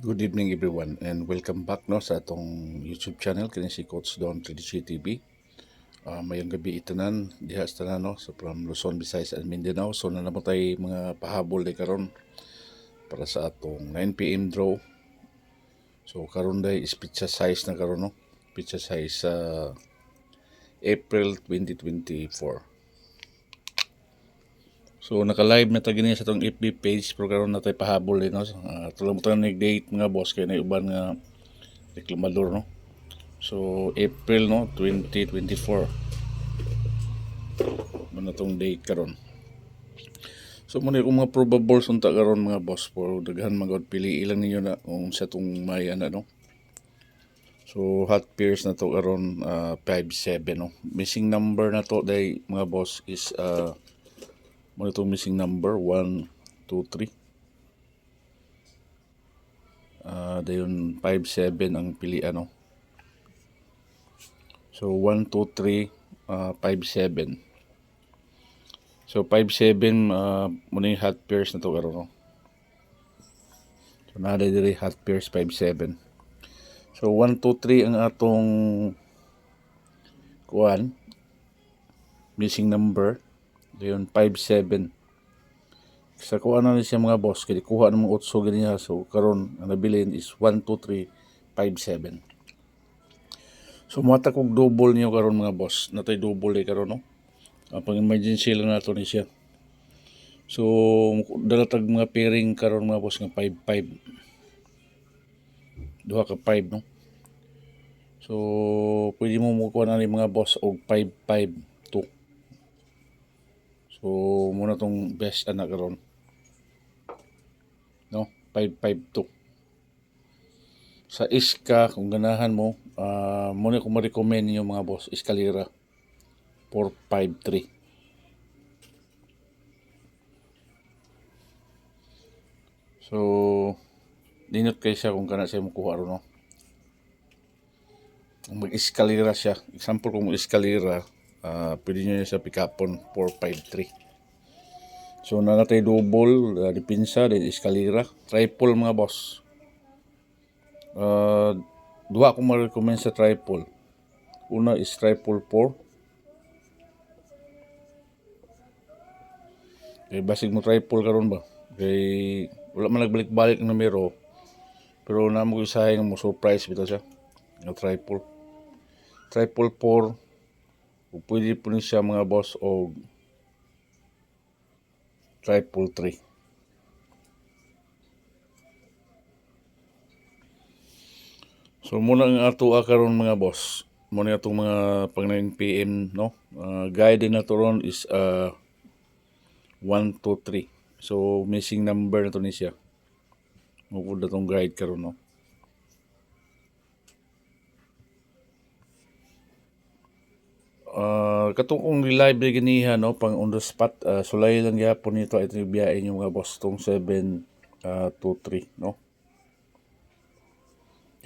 Good evening everyone and welcome back no sa atong YouTube channel kini si Coach Don 3DC TV. Mayong gabi itanan diha sa tanan no sa from Luzon, Visayas and Mindanao. So nanamo tay mga pahabol di karon para sa atong 9 PM draw. So karon day is pizza size na karon no. Pizza size sa April 2024. So naka-live na ta gini sa atong FB page pero karon natay pahabol din no. Tulong mo tayo nag-date mga boss kay na uban nga reklamador no. So April no 2024 man tong date karon. So muna kung mga probable sunta karon mga boss pero daghan magod pili ilang ninyo na kung sa tong may ana no. So hot pairs na to karon 5-7 no. Missing number na to day mga boss is muna tong missing number 1 2 3. Dayon 5-7 ang pilian no. So 1 2 3 5-7. So 5-7 muna yung hot pairs na to karon no. So nada diri hot pairs 5-7. So 1 2 3 ang atong kuan missing number. Dayon 5-7. Sa kuha na siya mga boss kaya kuha ng mga 8 ganyan. So karon ang nabilin is 1 2 3 5-7. So mata kog double niyo karon mga boss. Natay double day karon no. Pang emergency lang nato ni siya. So dalatag mga pairing karon mga boss nga 5-5. Duha ka 5 no. So pwede mo mukuha na ni mga boss og 5-5-2. So muna tong best anak karon. No, 5-5-2. Sa iska kung ganahan mo, muna kung ma-recommend niyo mga boss, Escalera 4-5-3. So dinot kay siya kung kana siya makuha ron no. Kung mag-escalera siya, example kung mag-escalera, pwede nyo siya pick upon 4-5-3. So nanatay double, dipinsa, then escalera, triple mga boss. Duha akong ma-recommend sa triple. Una is triple 4. Kaya basig mo triple karon ba? Kaya wala man nagbalik-balik ng numero. Pero na mo isahin mo surprise bitaw siya. Yung triple. Triple 4. Pwede po siya mga boss o triple 3. So muna ang ato karon mga boss. Muna itong mga pang 9 PM no. Guide na to ron is 1 2 3. So missing number na to ni siya. Mukod na tong guide karon no. Katong kung live ganiha no pang on the spot sulay lang gyapon nito ito biyahe yung mga boss tong 7 2 3 no.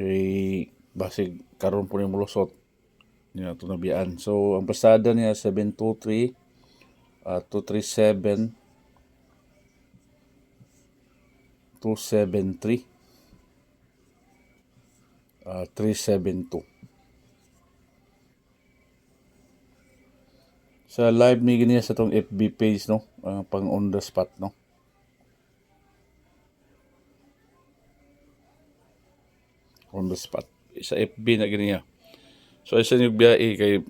Kay basig karon po ni mulusot niya to nabiyaan. So ang pasada niya 723 237 273 372. Sa live ni ganiya sa tong FB page no, pang on the spot no. On the spot sa FB na ganiya. So isa yung biyahe kay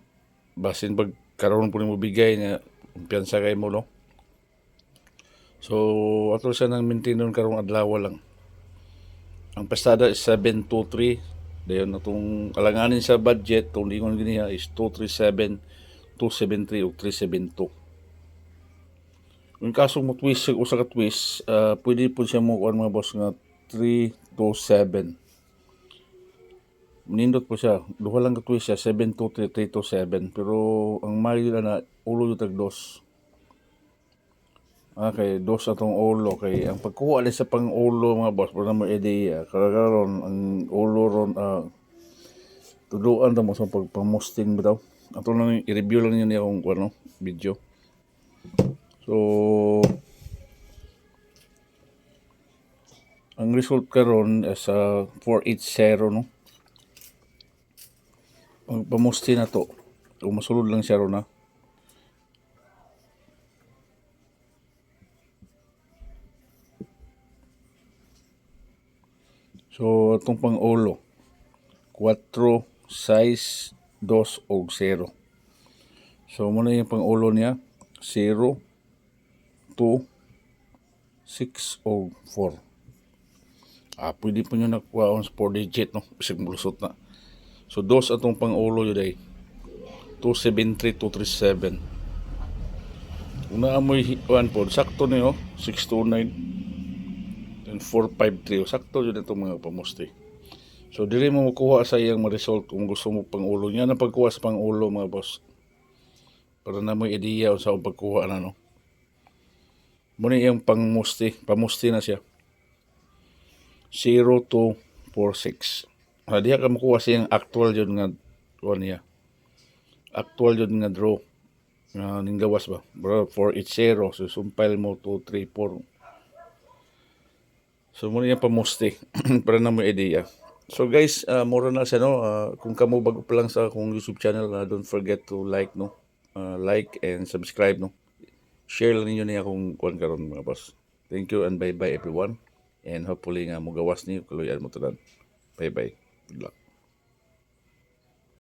basin pag karon po nimo bigay na kumpiyansa kay mo no. So ato siya nang maintain karong adlaw lang. Ang pasada is 723. Dayon natong alanganin sa budget tong lingon ganiya is 237 273 o 372. Kung kaso mo twist usa ka twist, pwede po siya mo kuan mga boss nga 327. Nindot po siya. Duha lang ka twist siya 723 327 pero ang mali na ulo yung tag dos. Kay dos atong ulo kay ang pagkuha sa pang ulo mga boss para mo ideya karon ang ulo ron tuduan ta mo sa pagpamusting bitaw. Ato lang i-review lang niya akong ano video. So Ang result karon sa 480 no. Ang pamusti na to. Kung masulod lang siya ron na. So itong pang-ulo 4, 6, 2 o 0. So muna yung pang-ulo niya 0, 2, 6 o 4. Pwede po nyo nakuha on 4 digit no. Bisig mulusot na. So dos atong pang-ulo yun ay 273, 237. Kung naamoy 1 po, sakto niyo 629 and 453. Sakto yun itong mga pamusti. So dili mo makuha sa iyang result kung gusto mo pang-ulo. Yan ang pagkuha sa pang-ulo mga boss. Para na mo ideya sa pagkuha na no. Muna yung pamusti na siya. 0 to 46. Diha ka makuha siyang actual yun nga niya. Actual yun nga draw. Ning gawas ba? Bro, 480. So sumpile mo 2, 3, 4. So muna yung pamusti para na mo ideya. So guys, mura na siya no. Kung kamo bago pa lang sa akong YouTube channel, don't forget to like no. Like and subscribe no. Share lang ninyo niya kung kuan karon mga boss. Thank you and bye-bye everyone. And hopefully nga mo gawas niyo, kaluyan mo tanan. Bye-bye. Good luck.